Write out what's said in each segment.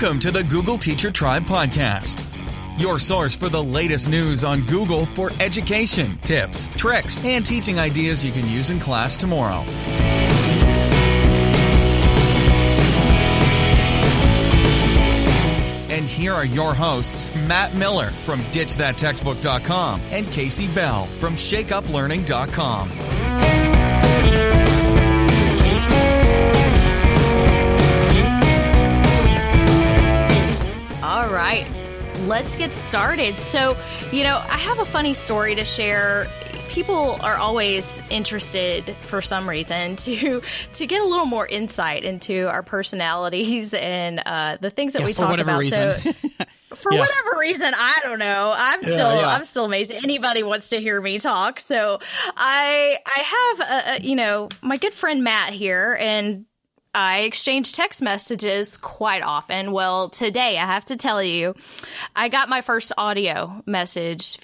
Welcome to the Google Teacher Tribe podcast, your source for the latest news on Google for education, tips, tricks, and teaching ideas you can use in class tomorrow. And here are your hosts, Matt Miller from DitchThatTextbook.com and Kasey Bell from ShakeUpLearning.com. All right, let's get started. So, I have a funny story to share. People are always interested for some reason to get a little more insight into our personalities and the things that we talk about. Reason. So for whatever reason, I don't know. I'm still amazed. Anybody wants to hear me talk. So I have my good friend Matt here, and I exchange text messages quite often. Well, today I have to tell you, I got my first audio message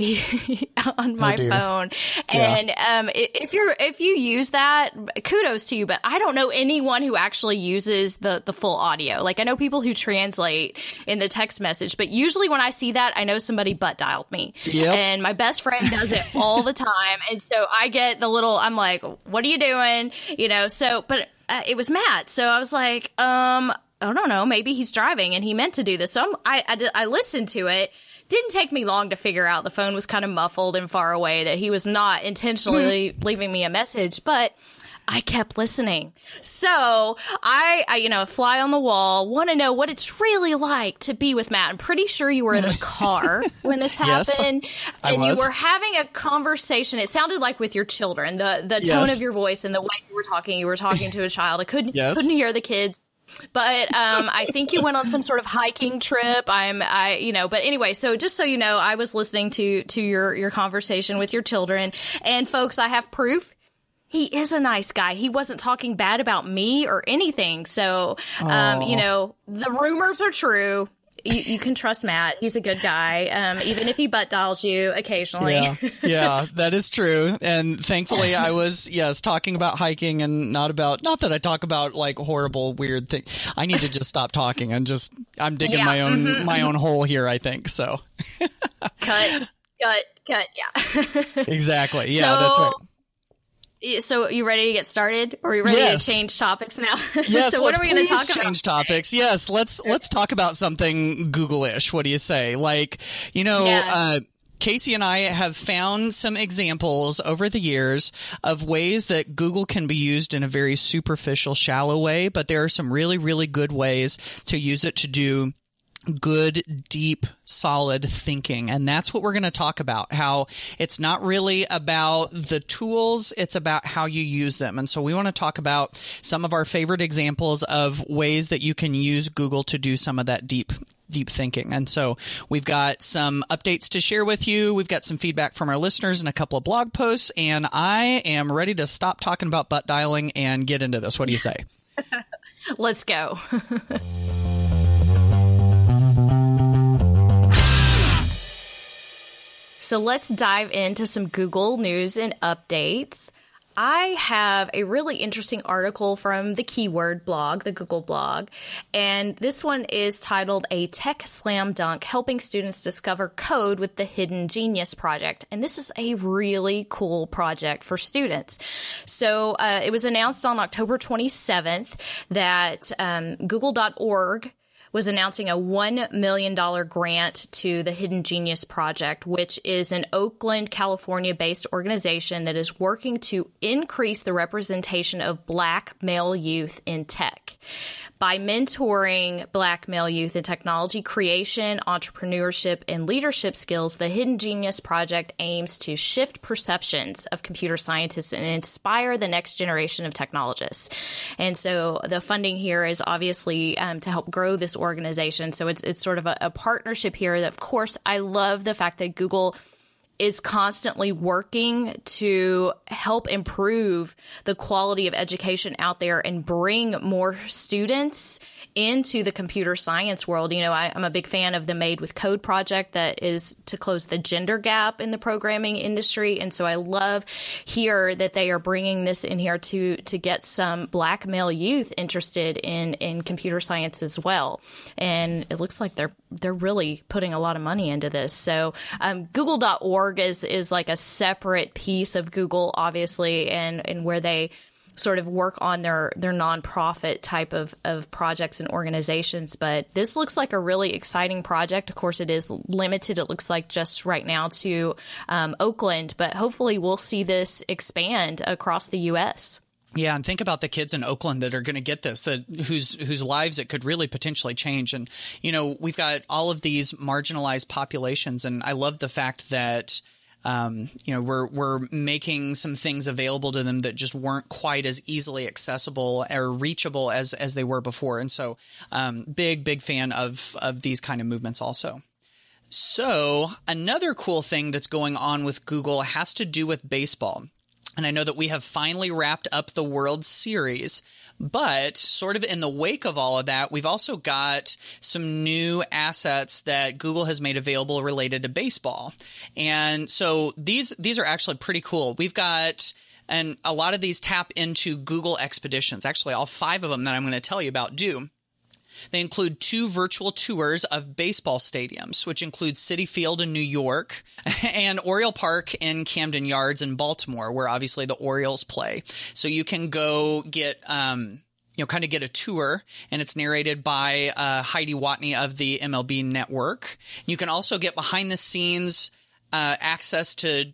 on my phone. And if you use that, kudos to you. But I don't know anyone who actually uses the full audio. Like, I know people who translate in the text message, but usually when I see that, I know somebody butt dialed me. Yep. And my best friend does it all the time. And so I get the little, I'm like, what are you doing? But it was Matt. So I was like, I don't know, maybe he's driving and he meant to do this. So I listened to it. Didn't take me long to figure out the phone was kind of muffled and far away, that he was not intentionally leaving me a message, but I kept listening. So I fly on the wall, want to know what it's really like to be with Matt. I'm pretty sure you were in the car when this happened. Yes, and you were having a conversation. It sounded like with your children, the tone of your voice and the way you were talking to a child. I couldn't hear the kids. But I think you went on some sort of hiking trip. But anyway, so just so you know, I was listening to your conversation with your children. And folks, I have proof. He is a nice guy. He wasn't talking bad about me or anything. So, the rumors are true. You can trust Matt. He's a good guy, even if he butt dials you occasionally. Yeah, that is true. And thankfully, I was, talking about hiking and not that I talk about like horrible, weird things. I need to just stop talking. I'm digging my own hole here, I think. So cut. Yeah. Exactly. Yeah, that's right. So you ready to get started? Or are you ready to change topics now? Yes, so what are we going to talk about? Change topics. Yes, let's talk about something Google-ish. What do you say? Kasey and I have found some examples over the years of ways that Google can be used in a very superficial, shallow way, but there are some really, really good ways to use it to do good, deep, solid thinking. And that's what we're going to talk about, how it's not really about the tools, it's about how you use them. And so we want to talk about some of our favorite examples of ways that you can use Google to do some of that deep thinking. And so we've got some updates to share with you. We've got some feedback from our listeners and a couple of blog posts. And I am ready to stop talking about butt dialing and get into this. What do you say? Let's go. So let's dive into some Google news and updates. I have a really interesting article from the Keyword blog, the Google blog, and this one is titled "A Tech Slam Dunk Helping Students Discover Code with the Hidden Genius Project." And this is a really cool project for students. So it was announced on October 27th that Google.org was announcing a $1 million grant to the Hidden Genius Project, which is an Oakland, California-based organization that is working to increase the representation of Black male youth in tech. By mentoring Black male youth in technology creation, entrepreneurship, and leadership skills, the Hidden Genius Project aims to shift perceptions of computer scientists and inspire the next generation of technologists. And so the funding here is obviously to help grow this organization. So it's sort of a partnership here that, of course, I love the fact that Google is constantly working to help improve the quality of education out there and bring more students into the computer science world. You know, I'm a big fan of the Made with Code project that is to close the gender gap in the programming industry. And so I love here that they are bringing this in here to get some Black male youth interested in computer science as well. And it looks like they're really putting a lot of money into this. So Google.org is like a separate piece of Google, obviously, and where they sort of work on their nonprofit type of projects and organizations. But this looks like a really exciting project. Of course, it is limited, it looks like, just right now to Oakland, but hopefully we'll see this expand across the U.S. Yeah, and think about the kids in Oakland that are going to get this, whose lives it could really potentially change. And, you know, we've got all of these marginalized populations, and I love the fact that you know, we're making some things available to them that just weren't quite as easily accessible or reachable as they were before. And so big fan of these kind of movements also. So another cool thing that's going on with Google has to do with baseball. And I know that we have finally wrapped up the World Series, but sort of in the wake of all of that, we've also got some new assets that Google has made available related to baseball. And so these are actually pretty cool. We've got, and a lot of these tap into Google Expeditions. Actually, all 5 of them that I'm going to tell you about do. They include 2 virtual tours of baseball stadiums, which include Citi Field in New York and Oriole Park in Camden Yards in Baltimore, where obviously the Orioles play. So you can go get, kind of get a tour, and it's narrated by Heidi Watney of the MLB Network. You can also get behind the scenes access to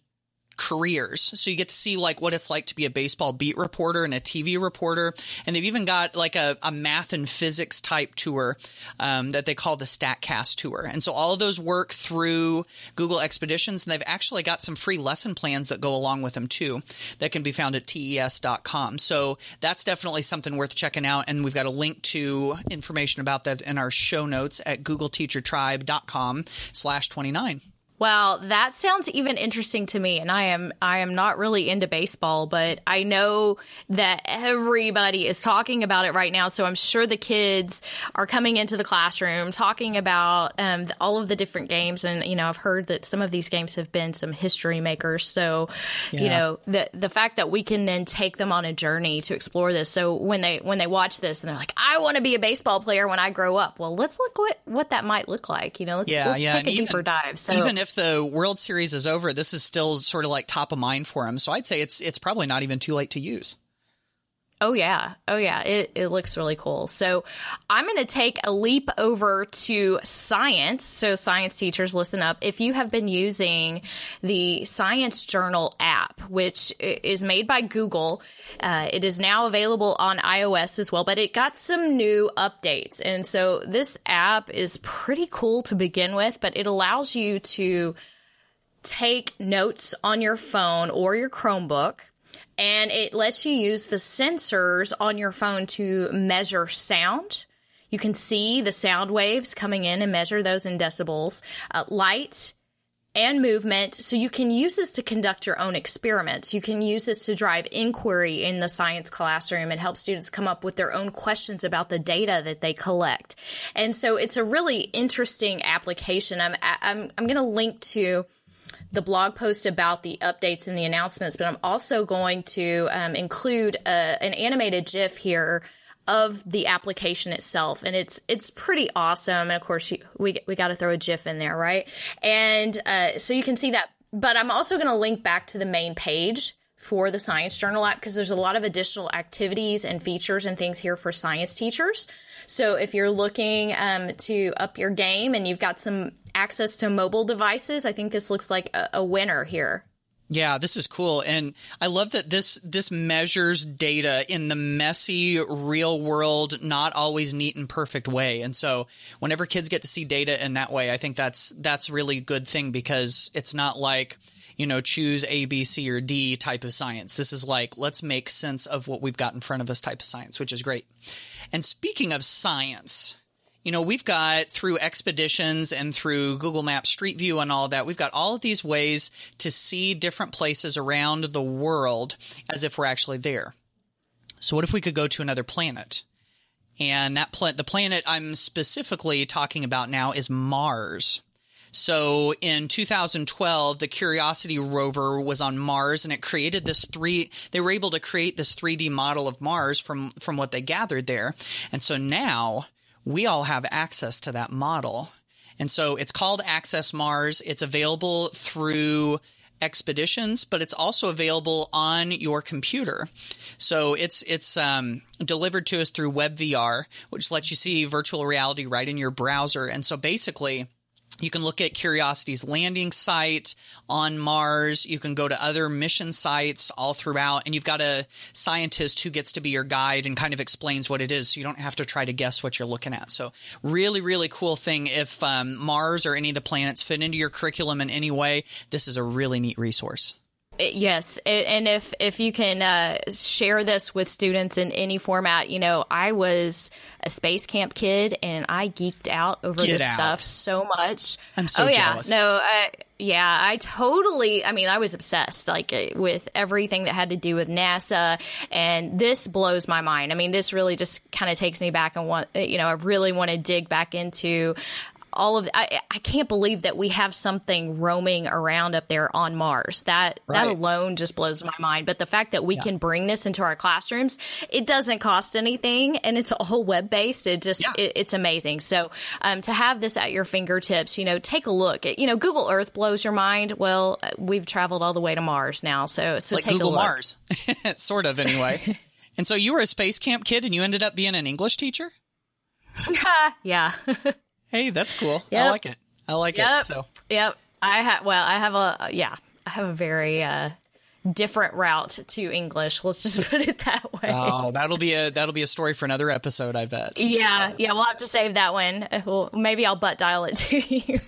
careers. So you get to see like what it's like to be a baseball beat reporter and a TV reporter. And they've even got like a math and physics type tour that they call the StatCast tour. And so all of those work through Google Expeditions, and they've actually got some free lesson plans that go along with them too that can be found at tes.com. So that's definitely something worth checking out. And we've got a link to information about that in our show notes at googleteachertribe.com/29. Well, that sounds even interesting to me. And I am not really into baseball, but I know that everybody is talking about it right now. So I'm sure the kids are coming into the classroom talking about all of the different games. And, you know, I've heard that some of these games have been some history makers. So, you know, the fact that we can then take them on a journey to explore this. So when they watch this and they're like, I want to be a baseball player when I grow up. Well, let's look what that might look like. You know, let's take a deeper dive. So even if the World Series is over, this is still sort of like top of mind for him. So I'd say it's probably not even too late to use. Oh, yeah. It looks really cool. So I'm going to take a leap over to science. So science teachers, listen up. If you have been using the Science Journal app, which is made by Google, it is now available on iOS as well, but it got some new updates. And so this app is pretty cool to begin with, but it allows you to take notes on your phone or your Chromebook, and it lets you use the sensors on your phone to measure sound. You can see the sound waves coming in and measure those in decibels, light and movement. So you can use this to conduct your own experiments. You can use this to drive inquiry in the science classroom and help students come up with their own questions about the data that they collect. And so it's a really interesting application. I'm going to link to the blog post about the updates and the announcements, but I'm also going to include an animated GIF here of the application itself, and it's pretty awesome. And of course, we got to throw a GIF in there, right? And so you can see that. But I'm also going to link back to the main page for the Science Journal app, because there's a lot of additional activities and features and things here for science teachers. So if you're looking to up your game and you've got some access to mobile devices, I think this looks like a winner here. Yeah, this is cool. And I love that this measures data in the messy, real world, not always neat and perfect way. And so whenever kids get to see data in that way, I think that's really a good thing, because it's not like, you know, choose A, B, C, or D type of science. This is like, let's make sense of what we've got in front of us type of science, which is great. And speaking of science, we've got through expeditions and through Google Maps Street View and all that, we've got all of these ways to see different places around the world as if we're actually there. So what if we could go to another planet? And that the planet I'm specifically talking about now is Mars. So in 2012, the Curiosity rover was on Mars, and it created they were able to create this 3D model of Mars from what they gathered there. And so now we all have access to that model. And so it's called Access Mars. It's available through expeditions, but it's also available on your computer. So it's delivered to us through WebVR, which lets you see virtual reality right in your browser. And so basically, you can look at Curiosity's landing site on Mars. You can go to other mission sites all throughout, and you've got a scientist who gets to be your guide and kind of explains what it is, so you don't have to try to guess what you're looking at. So really, really cool thing. If Mars or any of the planets fit into your curriculum in any way, this is a really neat resource. Yes. And if you can share this with students in any format, I was a space camp kid and I geeked out over this stuff so much. I'm so jealous. I totally, I was obsessed with everything that had to do with NASA, and this blows my mind. This really just kind of takes me back and I really want to dig back into all of I can't believe that we have something roaming around up there on Mars. That alone just blows my mind. But the fact that we can bring this into our classrooms, it doesn't cost anything, and it's all web based. It's amazing. So to have this at your fingertips, take a look. Google Earth blows your mind. Well, we've traveled all the way to Mars now, so like take Google a look. Mars, sort of anyway. And so you were a space camp kid, and you ended up being an English teacher. Yeah. Hey, that's cool. Yep. I like it. So, yep. I have a very different route to English. Let's just put it that way. Oh, that'll be a story for another episode, I bet. Yeah. We'll have to save that one. Well, maybe I'll butt dial it to you.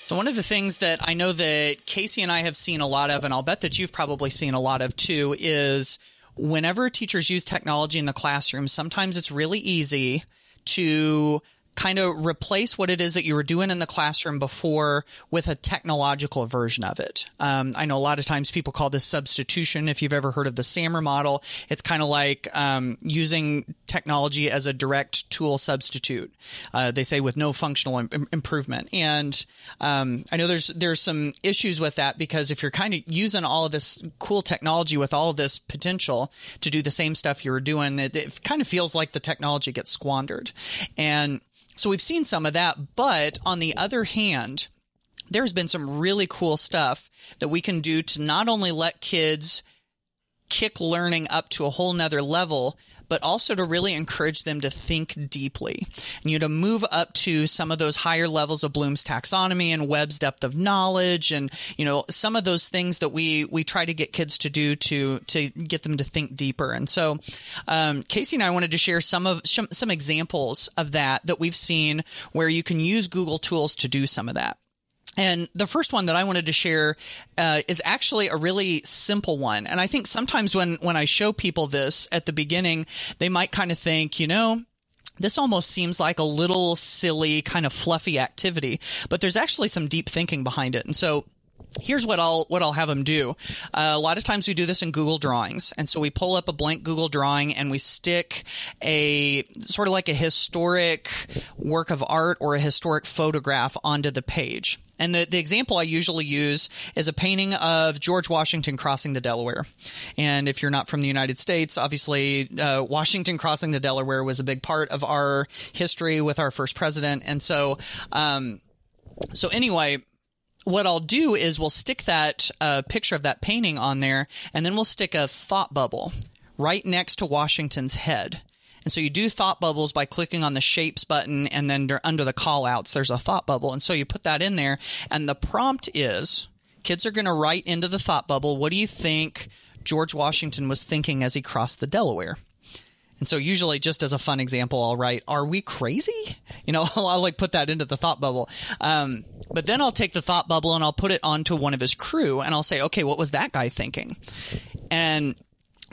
So one of the things that I know that Kasey and I have seen a lot of, and I'll bet that you've probably seen a lot of too, is whenever teachers use technology in the classroom, sometimes it's really easy to kind of replace what it is that you were doing in the classroom before with a technological version of it. I know a lot of times people call this substitution. If you've ever heard of the SAMR model, it's kind of like using technology as a direct tool substitute. They say with no functional improvement. And I know there's some issues with that, because if you're kind of using all of this cool technology with all of this potential to do the same stuff you were doing, it kind of feels like the technology gets squandered. And so we've seen some of that, but on the other hand, there's been some really cool stuff that we can do to not only let kids kick learning up to a whole nother level, but also to really encourage them to think deeply, and to move up to some of those higher levels of Bloom's taxonomy and Webb's depth of knowledge, and some of those things that we try to get kids to do to get them to think deeper. And so Kasey and I wanted to share some examples of that we've seen where you can use Google tools to do some of that. And the first one that I wanted to share is actually a really simple one. And I think sometimes when I show people this at the beginning, they might kind of think, this almost seems like a little silly, kind of fluffy activity, but there's actually some deep thinking behind it. And so here's what I'll have them do. A lot of times we do this in Google Drawings. And so we pull up a blank Google drawing and we stick a sort of like a historic work of art or a historic photograph onto the page. And the example I usually use is a painting of George Washington crossing the Delaware. And if you're not from the United States, obviously Washington crossing the Delaware was a big part of our history with our first president. And so anyway, what I'll do is we'll stick that picture of that painting on there, and then we'll stick a thought bubble right next to Washington's head. And so you do thought bubbles by clicking on the shapes button, and then under the call outs, there's a thought bubble. And so you put that in there, and the prompt is kids are going to write into the thought bubble, what do you think George Washington was thinking as he crossed the Delaware? And so usually, just as a fun example, I'll write, are we crazy? I'll like put that into the thought bubble. But then I'll take the thought bubble and I'll put it onto one of his crew, and I'll say, okay, what was that guy thinking? And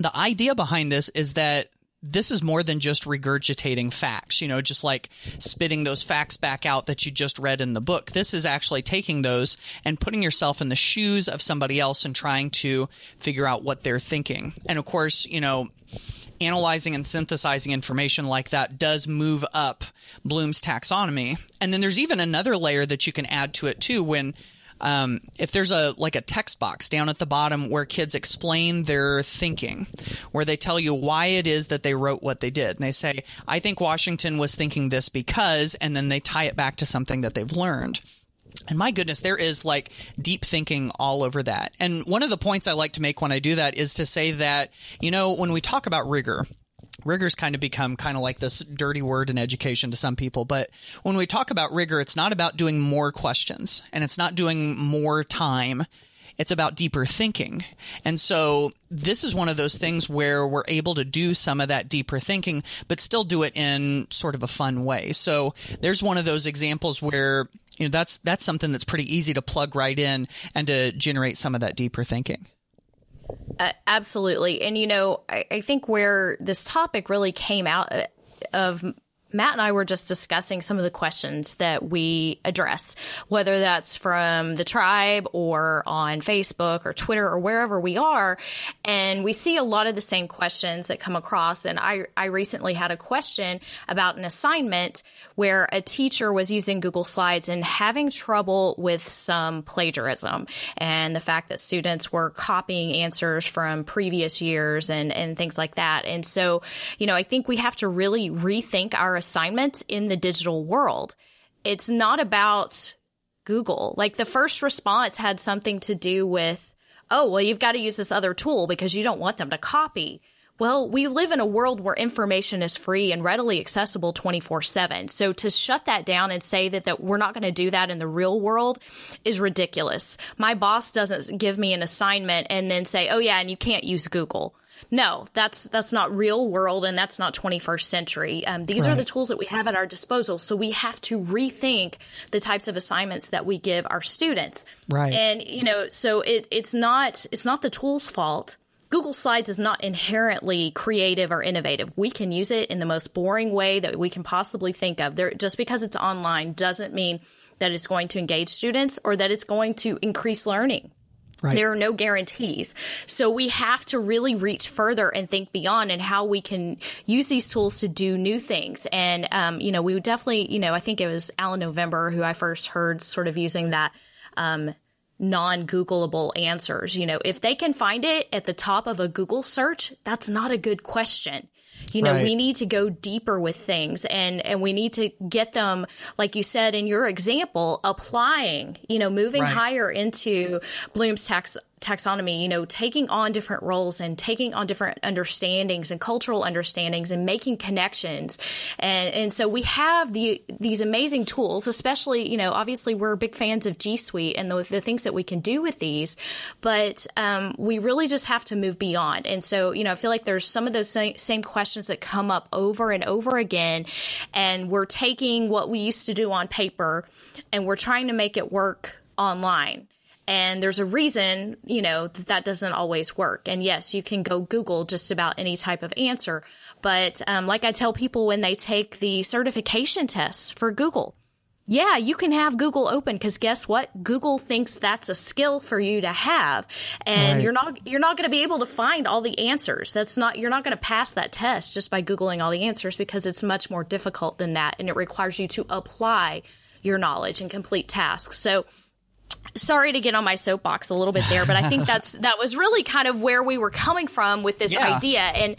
the idea behind this is that this is more than just regurgitating facts, just like spitting those facts back out that you just read in the book. This is actually taking those and putting yourself in the shoes of somebody else and trying to figure out what they're thinking. And of course, analyzing and synthesizing information like that does move up Bloom's taxonomy. And then there's even another layer that you can add to it too when if there's a text box down at the bottom where kids explain their thinking, where they tell you why it is that they wrote what they did. And they say, I think Washington was thinking this because, and then they tie it back to something that they've learned. And my goodness, there is deep thinking all over that. And one of the points I like to make when I do that is to say that, when we talk about rigor's kind of become like this dirty word in education to some people. But when we talk about rigor, it's not about doing more questions and it's not doing more time. It's about deeper thinking. And so this is one of those things where we're able to do some of that deeper thinking, but still do it in sort of a fun way. So there's one of those examples where that's something that's pretty easy to plug right in and to generate some of that deeper thinking. Absolutely. And, I think where this topic really came out of, Matt and I were just discussing some of the questions that we address, whether that's from the tribe or on Facebook or Twitter or wherever we are. And we see a lot of the same questions that come across. And I recently had a question about an assignment where a teacher was using Google Slides and having trouble with some plagiarism and the fact that students were copying answers from previous years and things like that. And so, I think we have to really rethink our assignments in the digital world. It's not about Google. The first response had something to do with, oh, well, you've got to use this other tool because you don't want them to copy. Well, we live in a world where information is free and readily accessible 24/7. So to shut that down and say that we're not going to do that in the real world is ridiculous. My boss doesn't give me an assignment and then say, oh, yeah, and you can't use Google. No, that's not real world, and that's not 21st century. These are the tools that we have at our disposal. So we have to rethink the types of assignments that we give our students. Right. And, so it's not the tool's fault. Google Slides is not inherently creative or innovative. We can use it in the most boring way that we can possibly think of. Just because it's online doesn't mean that it's going to engage students or that it's going to increase learning. Right. There are no guarantees. So we have to really reach further and think beyond and how we can use these tools to do new things. And, we would definitely, I think it was Alan November who I first heard sort of using that non-Googleable answers. If they can find it at the top of a Google search, that's not a good question. We need to go deeper with things and we need to get them, like you said in your example, applying, moving higher into Bloom's taxonomy, taking on different roles and taking on different understandings and cultural understandings and making connections. And so we have these amazing tools, especially, obviously we're big fans of GSuite and the things that we can do with these, but we really just have to move beyond. And so, I feel like there's some of those same questions that come up over and over again, and we're taking what we used to do on paper and we're trying to make it work online. And there's a reason, that doesn't always work. And yes, you can go Google just about any type of answer. But like I tell people when they take the certification tests for Google, yeah, you can have Google open because guess what? Google thinks that's a skill for you to have. And you're not going to be able to find all the answers. You're not going to pass that test just by Googling all the answers because it's much more difficult than that. And it requires you to apply your knowledge and complete tasks. So sorry to get on my soapbox a little bit there, but I think that was really kind of where we were coming from with this idea. And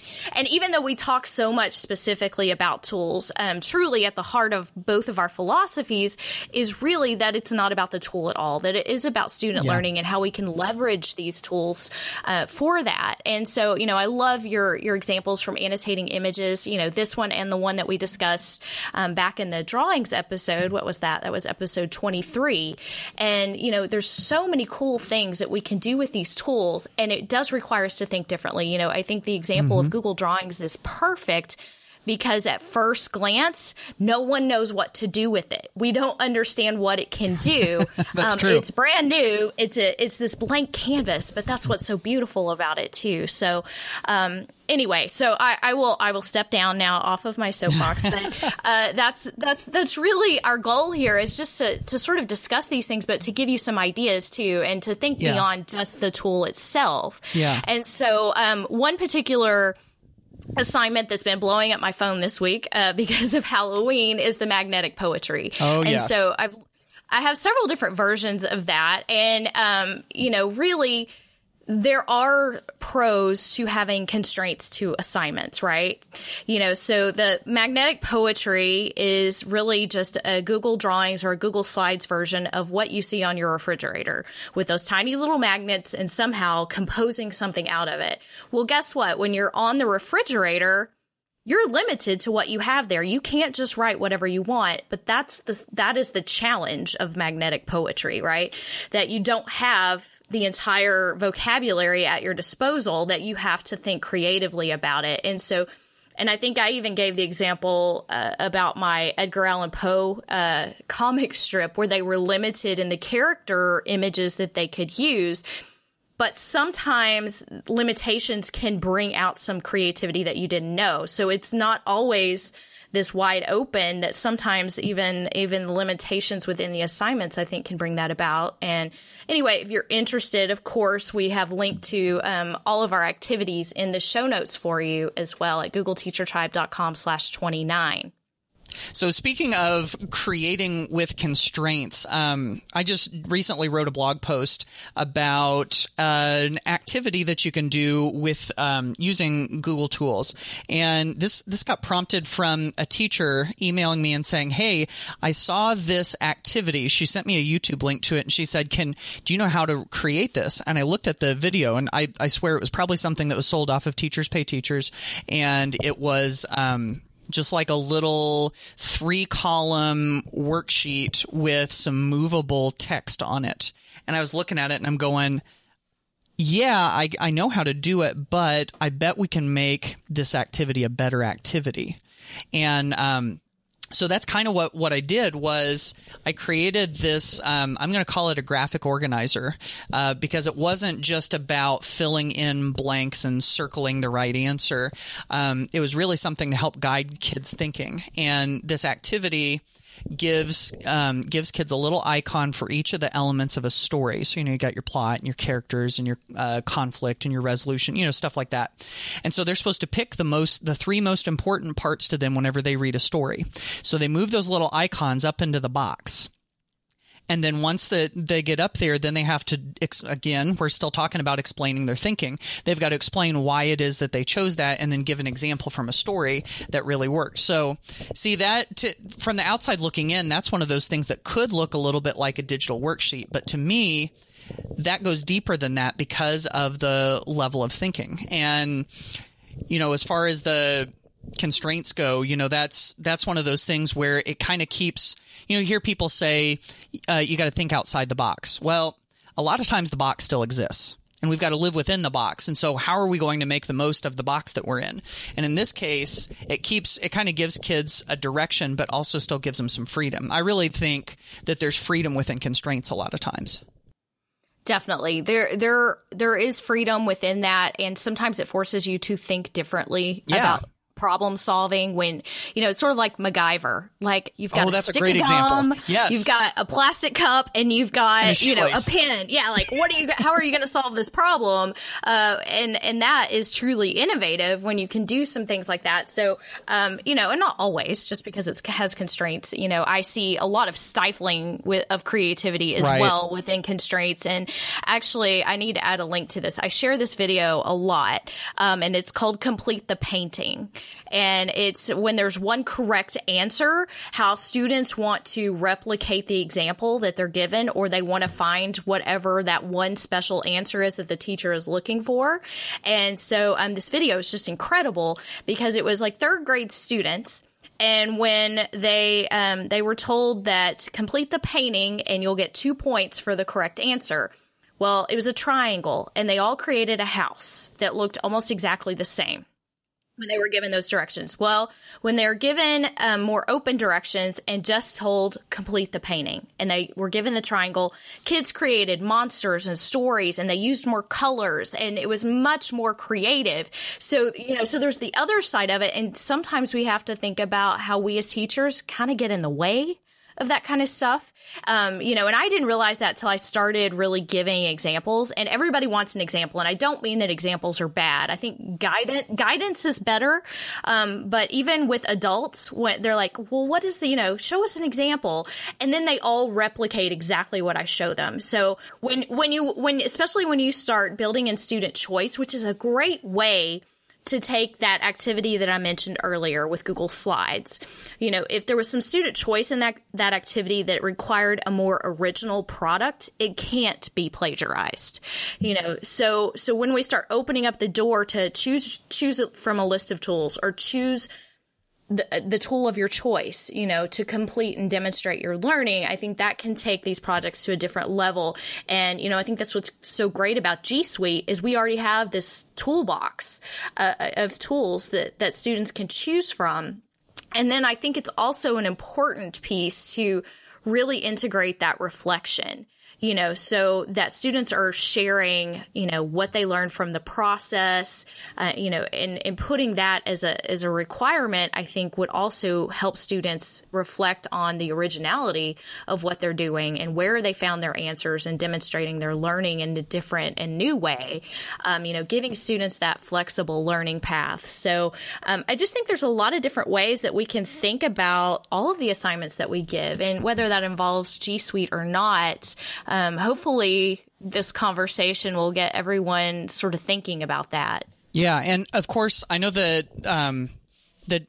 even though we talk so much specifically about tools, truly at the heart of both of our philosophies is really that it's not about the tool at all, that it is about student learning and how we can leverage these tools for that. And so, I love your examples from annotating images, this one and the one that we discussed back in the drawings episode. What was that? That was episode 23. And, there's so many cool things that we can do with these tools, and it does require us to think differently. I think the example of Google Drawings is perfect because at first glance, no one knows what to do with it. We don't understand what it can do. That's true. It's brand new. It's this blank canvas, but that's what's so beautiful about it too. So, anyway, so I will step down now off of my soapbox, but that's really our goal here, is just to sort of discuss these things, but to give you some ideas too, and to think beyond just the tool itself. Yeah. And so one particular assignment that's been blowing up my phone this week because of Halloween is the magnetic poetry. Oh, yes. And so I have several different versions of that, and really, there are pros to having constraints to assignments, right? So the magnetic poetry is really just a Google Drawings or a Google Slides version of what you see on your refrigerator, with those tiny little magnets and somehow composing something out of it. Well, guess what? When you're on the refrigerator, you're limited to what you have there. You can't just write whatever you want, but that is the challenge of magnetic poetry, right? That you don't have the entire vocabulary at your disposal, that you have to think creatively about it. And I think I even gave the example about my Edgar Allan Poe comic strip, where they were limited in the character images that they could use. But sometimes limitations can bring out some creativity that you didn't know. So it's not always this wide open, that sometimes even the limitations within the assignments, I think, can bring that about. And anyway, if you're interested, of course, we have linked to all of our activities in the show notes for you as well at googleteachertribe.com/29. So speaking of creating with constraints, I just recently wrote a blog post about an activity that you can do with using Google tools. And this got prompted from a teacher emailing me and saying, hey, I saw this activity. She sent me a YouTube link to it, and she said, do you know how to create this? And I looked at the video, and I swear it was probably something that was sold off of Teachers Pay Teachers. And it was just like a little 3-column worksheet with some movable text on it. And I was looking at it and I'm going, yeah, I know how to do it, but I bet we can make this activity a better activity. And so that's kind of what I did. Was I created this, I'm going to call it a graphic organizer, because it wasn't just about filling in blanks and circling the right answer. It was really something to help guide kids' thinking. And this activity gives kids a little icon for each of the elements of a story. So, you got your plot and your characters and your conflict and your resolution, stuff like that. And so they're supposed to pick the 3 most important parts to them whenever they read a story. So they move those little icons up into the box. And then once they get up there, then they have to, again, we're still talking about explaining their thinking. They've got to explain why it is that they chose that, and then give an example from a story that really worked. So see that from the outside looking in, that's one of those things that could look a little bit like a digital worksheet. But to me, that goes deeper than that because of the level of thinking. And, as far as the constraints go, that's one of those things where it kind of keeps, you hear people say, you got to think outside the box. Well, a lot of times the box still exists, and we've got to live within the box. And so how are we going to make the most of the box that we're in? And in this case, it kind of gives kids a direction, but also still gives them some freedom. I really think that there's freedom within constraints a lot of times. Definitely. There is freedom within that, and sometimes it forces you to think differently about problem solving when, it's sort of like MacGyver. Like, you've got a stick of gum, you've got a plastic cup, and you've got, a pen. Yeah, like, how are you going to solve this problem? And that is truly innovative when you can do some things like that. So, and not always, just because it has constraints. I see a lot of stifling of creativity as well within constraints. And actually, I need to add a link to this. I share this video a lot, and it's called Complete the Painting. And it's when there's one correct answer, how students want to replicate the example that they're given, or they want to find whatever that one special answer is that the teacher is looking for. And so this video is just incredible because it was like 3rd grade students. And when they were told that complete the painting and you'll get 2 points for the correct answer. Well, it was a triangle, and they all created a house that looked almost exactly the same. when they were given those directions? Well, when they're given more open directions and just told complete the painting, and they were given the triangle, kids created monsters and stories, and they used more colors, and it was much more creative. So, so there's the other side of it. And sometimes we have to think about how we as teachers kind of get in the way of that kind of stuff. And I didn't realize that till I started really giving examples, and everybody wants an example. And I don't mean that examples are bad. I think guidance is better. But even with adults, when they're like, well, what is show us an example. And then they all replicate exactly what I show them. So especially when you start building in student choice, which is a great way to take that activity that I mentioned earlier with Google Slides. If there was some student choice in that activity that required a more original product, it can't be plagiarized. So when we start opening up the door to choose it from a list of tools, or choose the tool of your choice, to complete and demonstrate your learning, I think that can take these projects to a different level. And, I think that's what's so great about GSuite is we already have this toolbox of tools that students can choose from. And then I think it's also an important piece to really integrate that reflection. So that students are sharing, what they learned from the process, and putting that as a requirement, I think would also help students reflect on the originality of what they're doing and where they found their answers, and demonstrating their learning in a different and new way, giving students that flexible learning path. So I just think there's a lot of different ways that we can think about all of the assignments that we give, and whether that involves G Suite or not. Hopefully this conversation will get everyone sort of thinking about that. Yeah. And of course, I know that that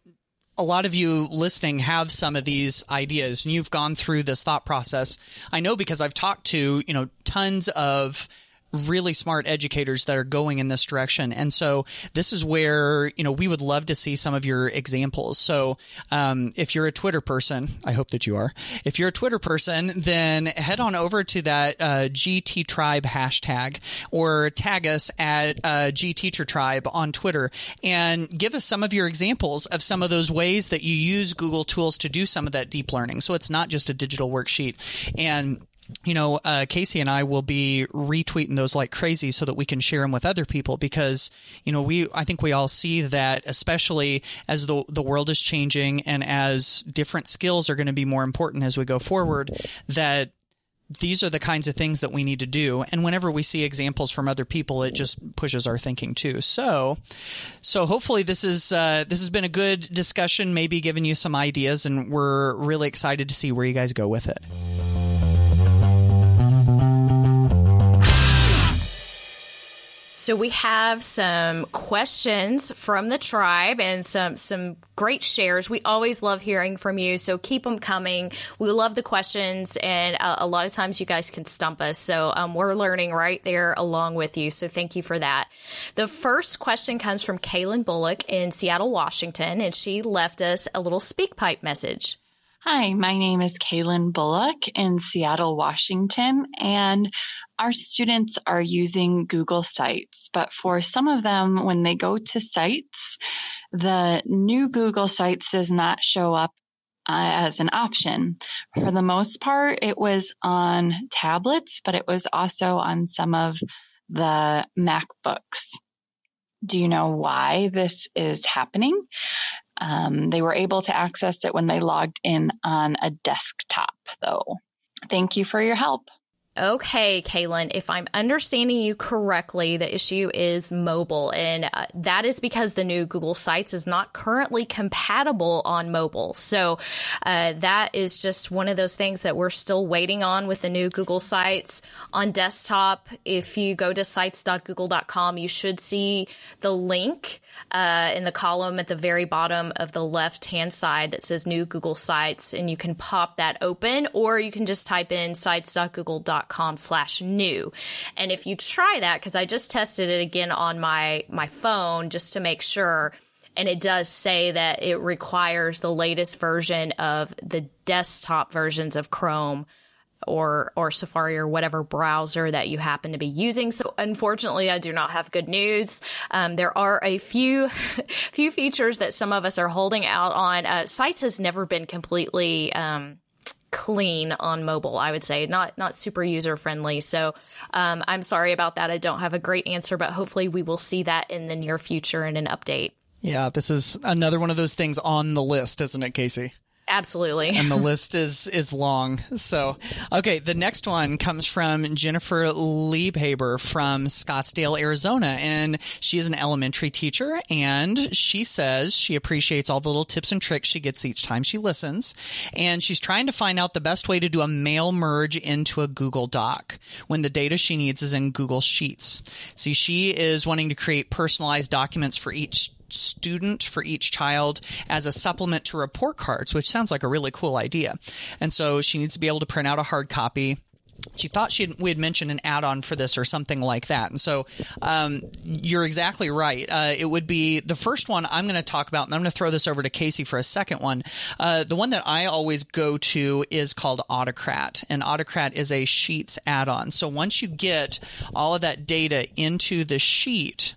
a lot of you listening have some of these ideas, and you've gone through this thought process. I know because I've talked to, tons of really smart educators that are going in this direction. And so this is where, we would love to see some of your examples. So if you're a Twitter person, I hope that you are. If you're a Twitter person, then head on over to that GT Tribe hashtag, or tag us at GTeacherTribe on Twitter, and give us some of your examples of some of those ways that you use Google tools to do some of that deep learning. So it's not just a digital worksheet. And Kasey and I will be retweeting those like crazy so that we can share them with other people, because, I think we all see that, especially as the world is changing and as different skills are going to be more important as we go forward, that these are the kinds of things that we need to do. And whenever we see examples from other people, it just pushes our thinking too. So hopefully this has been a good discussion, maybe giving you some ideas, and we're really excited to see where you guys go with it. So we have some questions from the tribe and some great shares. We always love hearing from you, so keep them coming. We love the questions, and a lot of times you guys can stump us. So we're learning right there along with you, so thank you for that. The first question comes from Kaelyn Bullock in Seattle, Washington, and she left us a little SpeakPipe message. Hi, my name is Kaelyn Bullock in Seattle, Washington, and our students are using Google Sites, but for some of them, when they go to Sites, the new Google Sites does not show up as an option. For the most part, it was on tablets, but it was also on some of the MacBooks. Do you know why this is happening? They were able to access it when they logged in on a desktop, though. Thank you for your help. Okay, Kaelyn, if I'm understanding you correctly, the issue is mobile, and that is because the new Google Sites is not currently compatible on mobile. So that is just one of those things that we're still waiting on with the new Google Sites. On desktop, if you go to sites.google.com, you should see the link in the column at the very bottom of the left-hand side that says new Google Sites, and you can pop that open, or you can just type in sites.google.com/new. And if you try that, because I just tested it again on my phone just to make sure, and it does say that it requires the latest version of the desktop versions of Chrome or Safari or whatever browser that you happen to be using. So unfortunately, I do not have good news. There are a few features that some of us are holding out on. Sites has never been completely clean on mobile, I would say, not super user friendly. So I'm sorry about that. I don't have a great answer, but hopefully we will see that in the near future in an update. Yeah, this is another one of those things on the list, isn't it, Kasey? Absolutely. And the list is long. So, okay, the next one comes from Jennifer Liebhaber from Scottsdale, Arizona. And she is an elementary teacher. And she says she appreciates all the little tips and tricks she gets each time she listens. And she's trying to find out the best way to do a mail merge into a Google Doc when the data she needs is in Google Sheets. See, she is wanting to create personalized documents for each student, for each child, as a supplement to report cards, which sounds like a really cool idea. And so she needs to be able to print out a hard copy. She thought we had mentioned an add-on for this or something like that. And so you're exactly right. It would be the first one I'm going to talk about, and I'm going to throw this over to Kasey for a second one. The one that I always go to is called Autocrat, and Autocrat is a Sheets add-on. So once you get all of that data into the sheet,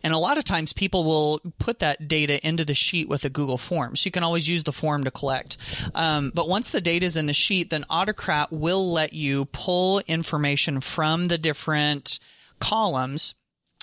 and a lot of times people will put that data into the sheet with a Google form. So you can always use the form to collect. But once the data is in the sheet, then Autocrat will let you pull information from the different columns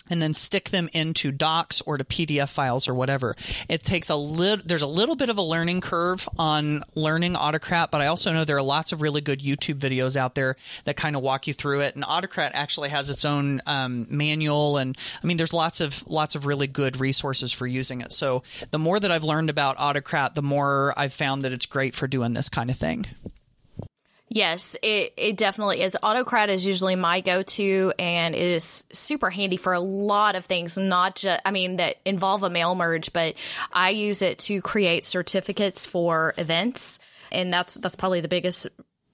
and then stick them into docs or to PDF files or whatever. It takes there's a little bit of a learning curve on learning Autocrat, but I also know there are lots of really good YouTube videos out there that kind of walk you through it. And Autocrat actually has its own manual, and I mean, there's lots of really good resources for using it. So the more that I've learned about Autocrat, the more I've found that it's great for doing this kind of thing. Yes, it definitely is. Autocrat is usually my go-to, and it is super handy for a lot of things, not just, that involve a mail merge, but I use it to create certificates for events. And that's probably the biggest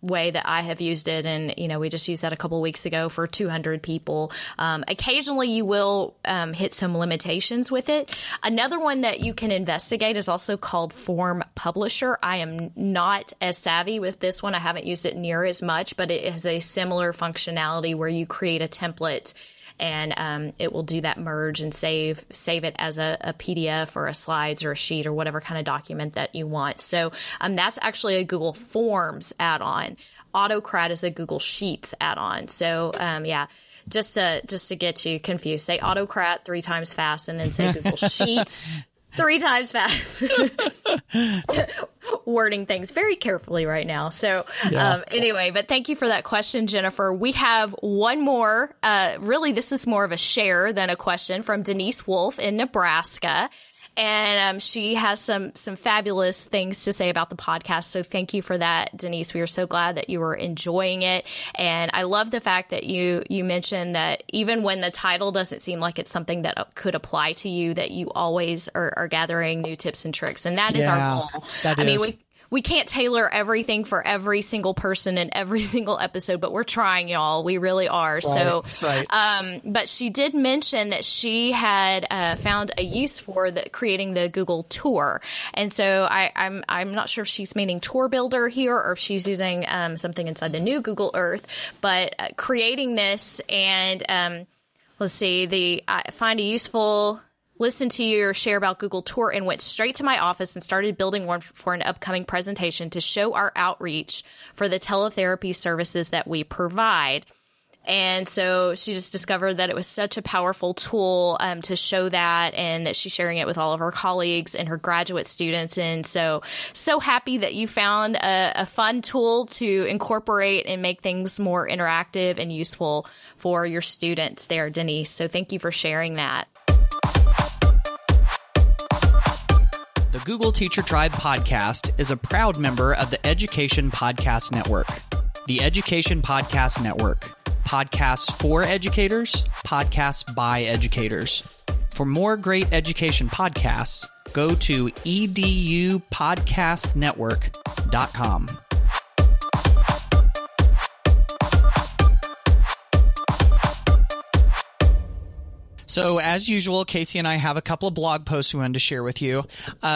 way that I have used it. And, we just used that a couple of weeks ago for 200 people. Occasionally you will hit some limitations with it. Another one that you can investigate is also called Form Publisher. I am not as savvy with this one. I haven't used it near as much, but it has a similar functionality where you create a template and it will do that merge and save it as a PDF or a slides or a sheet or whatever kind of document that you want. So that's actually a Google Forms add-on. Autocrat is a Google Sheets add-on. So just to get you confused, say Autocrat 3 times fast and then say Google Sheets 3 times fast. Wording things very carefully right now. So anyway, but thank you for that question, Jennifer. We have one more. Really, this is more of a share than a question from Denise Wolfe in Nebraska. And she has some fabulous things to say about the podcast. So thank you for that, Denise. We are so glad that you were enjoying it. And I love the fact that you mentioned that even when the title doesn't seem like it's something that could apply to you, that you always are gathering new tips and tricks. And that is our goal. We can't tailor everything for every single person in every single episode, but we're trying, y'all. We really are. Right. But she did mention that she had found a use for creating the Google Tour. And so I'm not sure if she's meaning Tour Builder here or if she's using something inside the new Google Earth, but creating this and let's see, find a useful... listened to your share about Google Tour and went straight to my office and started building one for an upcoming presentation to show our outreach for the teletherapy services that we provide. And so she just discovered that it was such a powerful tool to show that, and that she's sharing it with all of her colleagues and her graduate students. And so happy that you found a fun tool to incorporate and make things more interactive and useful for your students there, Denise. So thank you for sharing that. The Google Teacher Tribe podcast is a proud member of the Education Podcast Network. The Education Podcast Network. Podcasts for educators, podcasts by educators. For more great education podcasts, go to edupodcastnetwork.com. So as usual, Kasey and I have a couple of blog posts we wanted to share with you.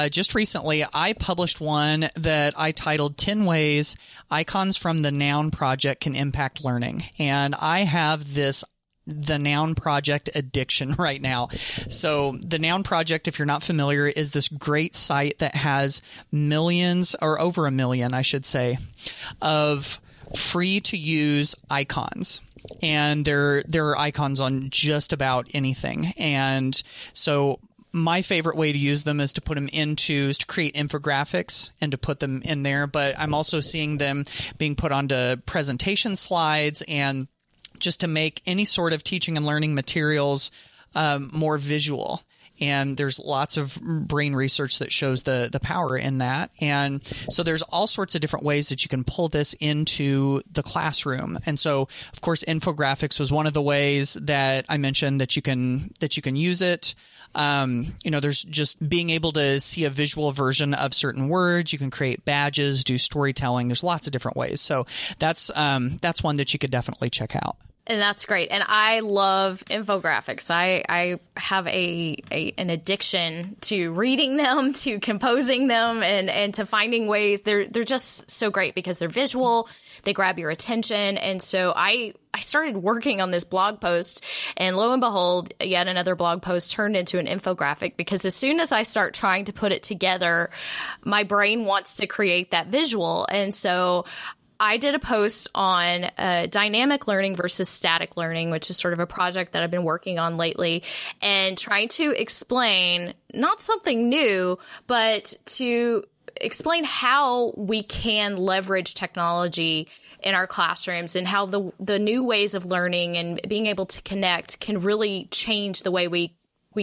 Just recently, I published one that I titled 10 Ways Icons from the Noun Project Can Impact Learning. And I have the Noun Project addiction right now. So the Noun Project, if you're not familiar, is this great site that has millions, or over a million, I should say, of free to use icons. And there are icons on just about anything. And so my favorite way to use them is to put them is to create infographics and to put them in there. But I'm also seeing them being put onto presentation slides and just to make any sort of teaching and learning materials more visual. And there's lots of brain research that shows the power in that. And so there's all sorts of different ways that you can pull this into the classroom. And so, of course, infographics was one of the ways that I mentioned that you can use it. There's just being able to see a visual version of certain words. You can create badges, do storytelling. There's lots of different ways. So that's one that you could definitely check out. And that's great. And I love infographics. I have an addiction to reading them, to composing them, and to finding ways. They're just so great because they're visual. They grab your attention. And so I started working on this blog post, and lo and behold, yet another blog post turned into an infographic, because as soon as I start trying to put it together, my brain wants to create that visual. And so I did a post on dynamic learning versus static learning, which is sort of a project that I've been working on lately, and trying to explain not something new, but to explain how we can leverage technology in our classrooms and how the new ways of learning and being able to connect can really change the way we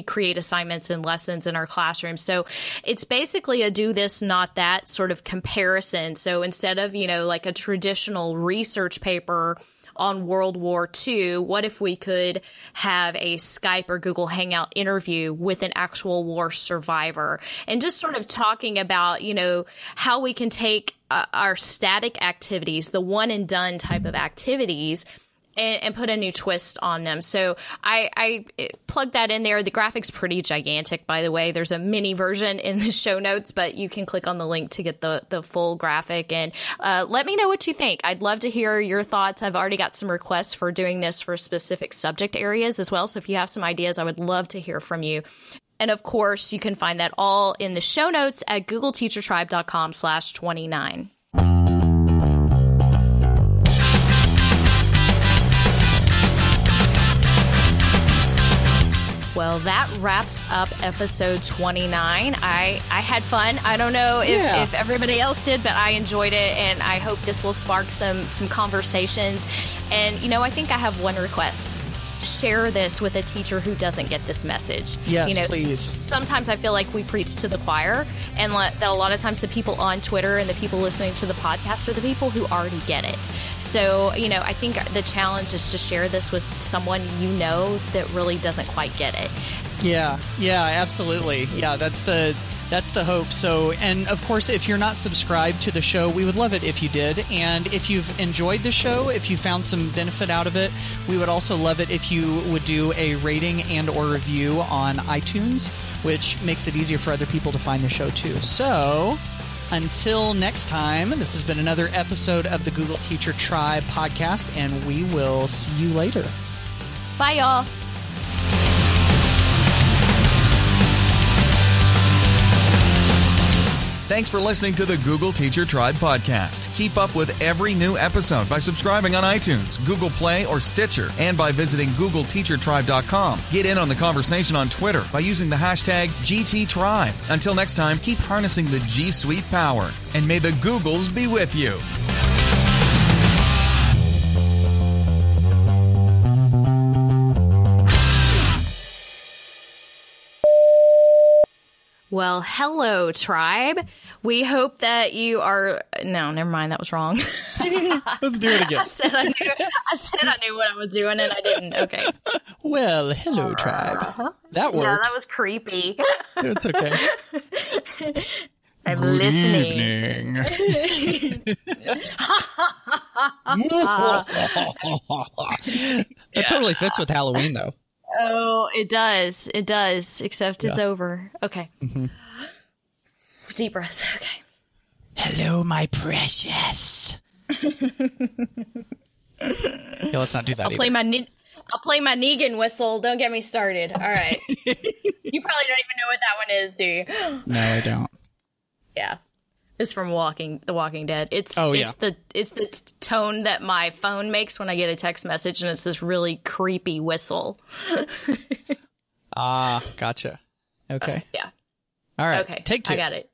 create assignments and lessons in our classrooms. So it's basically a do this, not that sort of comparison. So instead of, like a traditional research paper on World War II, what if we could have a Skype or Google Hangout interview with an actual war survivor, and just sort of talking about, how we can take our static activities, the one and done type of activities, and put a new twist on them. So I plugged that in there. The graphic's pretty gigantic, by the way. There's a mini version in the show notes, but you can click on the link to get the full graphic. And let me know what you think. I'd love to hear your thoughts. I've already got some requests for doing this for specific subject areas as well. So if you have some ideas, I would love to hear from you. And of course, you can find that all in the show notes at googleteachertribe.com/29. Well, that wraps up episode 29. I had fun. I don't know if everybody else did, but I enjoyed it, and I hope this will spark some conversations. And, I think I have one request. Share this with a teacher who doesn't get this message. Yes, please. Sometimes I feel like we preach to the choir, and that a lot of times the people on Twitter and the people listening to the podcast are the people who already get it. So, I think the challenge is to share this with someone that really doesn't quite get it. Yeah, absolutely. Yeah, that's the hope. So, and of course, if you're not subscribed to the show, we would love it if you did. And if you've enjoyed the show, if you found some benefit out of it, we would also love it if you would do a rating and or review on iTunes, which makes it easier for other people to find the show too. So until next time, this has been another episode of the Google Teacher Tribe podcast, and we will see you later. Bye, y'all. Thanks for listening to the Google Teacher Tribe podcast. Keep up with every new episode by subscribing on iTunes, Google Play, or Stitcher, and by visiting googleteachertribe.com. Get in on the conversation on Twitter by using the hashtag GTTribe. Until next time, keep harnessing the GSuite power, and may the Googles be with you. Well, hello, tribe. We hope that you are... No, never mind. That was wrong. Let's do it again. I said I knew what I was doing, and I didn't. Okay. Well, hello, tribe. That worked. Yeah, that was creepy. It's okay. I'm Good listening. Evening. Yeah. That totally fits with Halloween, though. Oh, it does. It does. Except it's over. Okay. Mm-hmm. Deep breath. Okay. Hello, my precious. Let's not do that. I'll play my Negan whistle. Don't get me started. All right. You probably don't even know what that one is, do you? No, I don't. Yeah. It's from The Walking Dead. It's the tone that my phone makes when I get a text message, and it's this really creepy whistle. Gotcha. Okay. Yeah. All right. Okay. Take 2. I got it.